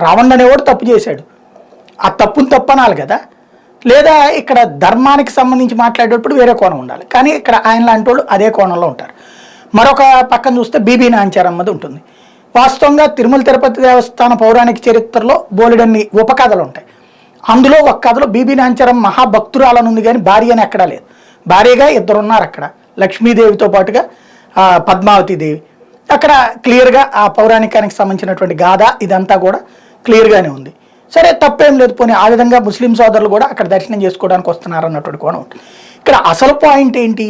రావణుడు అనేవాడు తప్పు చేశాడు, ఆ తప్పును తప్పనాలి కదా. లేదా ఇక్కడ ధర్మానికి సంబంధించి మాట్లాడేటప్పుడు వేరే కోణం ఉండాలి, కానీ ఇక్కడ ఆయన లాంటి వాళ్ళు అదే కోణంలో ఉంటారు. మరొక పక్కన చూస్తే బీబీ నాంచారమ్మది ఉంటుంది. వాస్తవంగా తిరుమల తిరుపతి దేవస్థాన పౌరాణిక చరిత్రలో బోలెడన్ని ఉపకథలు ఉంటాయి. అందులో ఒక కథలో బీబీ నాంచారమ్మ మహాభక్తురాలను ఉంది, కానీ భార్య అని ఎక్కడా లేదు. భార్యగా ఇద్దరు ఉన్నారు అక్కడ, లక్ష్మీదేవితో పాటుగా పద్మావతి దేవి. అక్కడ క్లియర్గా ఆ పౌరాణికానికి సంబంధించినటువంటి గాథ ఇదంతా కూడా క్లియర్గానే ఉంది. సరే, తప్పేం లేదు. పోనీ ఆ విధంగా ముస్లిం సోదరులు కూడా అక్కడ దర్శనం చేసుకోవడానికి వస్తున్నారు అన్నటువంటి కోణం ఉంటుంది. ఇక్కడ అసలు పాయింట్ ఏంటి,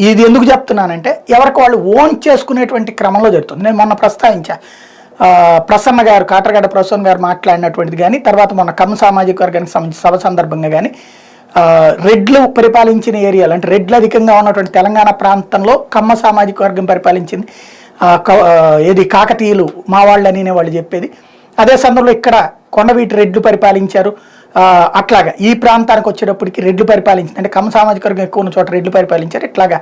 ఇది ఎందుకు చెప్తున్నానంటే ఎవరికి వాళ్ళు ఓన్ చేసుకునేటువంటి క్రమంలో జరుగుతుంది. నేను మొన్న ప్రస్తావించా, ప్రసన్న గారు, కాటరగడ్డ ప్రసన్న గారు మాట్లాడినటువంటిది కానీ, తర్వాత మొన్న కమ్మ సామాజిక వర్గానికి సంబంధించిన సభ సందర్భంగా కానీ, రెడ్లు పరిపాలించిన ఏరియాలు అంటే రెడ్లు అధికంగా ఉన్నటువంటి తెలంగాణ ప్రాంతంలో కమ్మ సామాజిక వర్గం పరిపాలించింది. ఏది కాకతీయులు మా వాళ్ళు అనే వాళ్ళు చెప్పేది. అదే సందర్భంలో ఇక్కడ కొండవీటి రెడ్లు పరిపాలించారు. అట్లాగా ఈ ప్రాంతానికి వచ్చేటప్పటికి రెడ్లు పరిపాలించింది, అంటే కమ్మ సామాజిక వర్గం ఎక్కువ ఉన్న చోట రెడ్లు పరిపాలించారు. ఇట్లాగా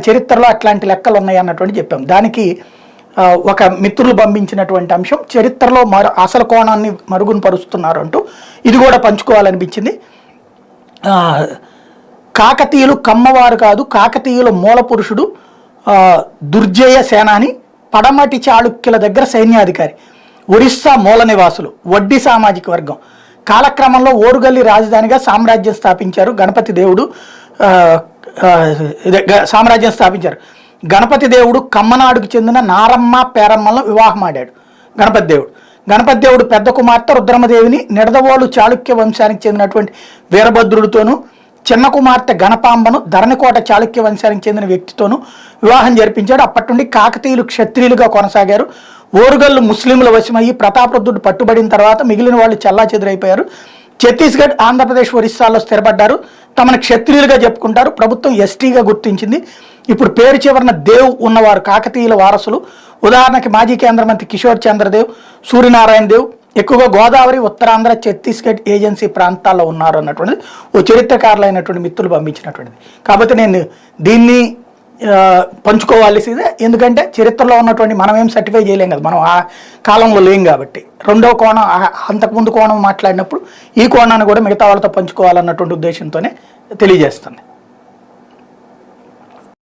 చరిత్రలో అట్లాంటి లెక్కలు ఉన్నాయి అన్నటువంటి చెప్పాం. దానికి ఒక మిత్రులు పంపించినటువంటి అంశం, చరిత్రలో అసలు కోణాన్ని మరుగున పరుస్తున్నారు అంటూ ఇది కూడా పంచుకోవాలనిపించింది. కాకతీయులు కమ్మవారు కాదు, కాకతీయుల మూల పురుషుడు దుర్జయ సేనాని, పడమటి చాళుక్యుల దగ్గర సైన్యాధికారి, ఒరిస్సా మూల నివాసులు, వడ్డీ సామాజిక వర్గం, కాలక్రమంలో ఓరుగల్లి రాజధానిగా సామ్రాజ్యం స్థాపించారు. సామ్రాజ్యం స్థాపించారు. గణపతి దేవుడు కమ్మనాడుకు చెందిన నారమ్మ పేరమ్మలను వివాహమాడాడు. గణపతి దేవుడు పెద్ద కుమార్తె రుద్రమదేవిని నిడదవోలు చాళుక్య వంశానికి చెందినటువంటి వీరభద్రుడితోనూ, చిన్న కుమార్తె గణపాంబను ధరణికోట చాళుక్య వంశానికి చెందిన వ్యక్తితోనూ వివాహం జరిపించాడు. అప్పటి నుండి కాకతీయులు క్షత్రియులుగా కొనసాగారు. ఓరుగల్లు ముస్లింల వశమయ్యి ప్రతాపరుద్రుడు పట్టుబడిన తర్వాత మిగిలిన వాళ్ళు చెల్లాచెదురైపోయారు. ఛత్తీస్గఢ్, ఆంధ్రప్రదేశ్, ఒరిస్సాలో స్థిరపడ్డారు. తమను క్షత్రియులుగా చెప్పుకుంటారు. ప్రభుత్వం ఎస్టీగా గుర్తించింది. ఇప్పుడు పేరు చివరన దేవ్ ఉన్నవారు కాకతీయుల వారసులు. ఉదాహరణకి మాజీ కేంద్ర మంత్రి కిషోర్ చంద్రదేవ్, సూర్యనారాయణ దేవ్ ఎక్కువగా గోదావరి, ఉత్తరాంధ్ర, ఛత్తీస్గఢ్ ఏజెన్సీ ప్రాంతాల్లో ఉన్నారు అన్నటువంటిది ఓ చరిత్రకారులైనటువంటి మిత్రులు పంపించినటువంటిది. కాబట్టి నేను దీన్ని పంచుకోవాల్సిందే. ఎందుకంటే చరిత్రలో ఉన్నటువంటి మనం ఏం సర్టిఫై చేయలేం కదా, మనం ఆ కాలంలో లేం కాబట్టి. రెండవ కోణం, అంతకుముందు కోణం మాట్లాడినప్పుడు ఈ కోణాన్ని కూడా మిగతా వాళ్ళతో పంచుకోవాలన్నటువంటి ఉద్దేశంతోనే తెలియజేస్తుంది.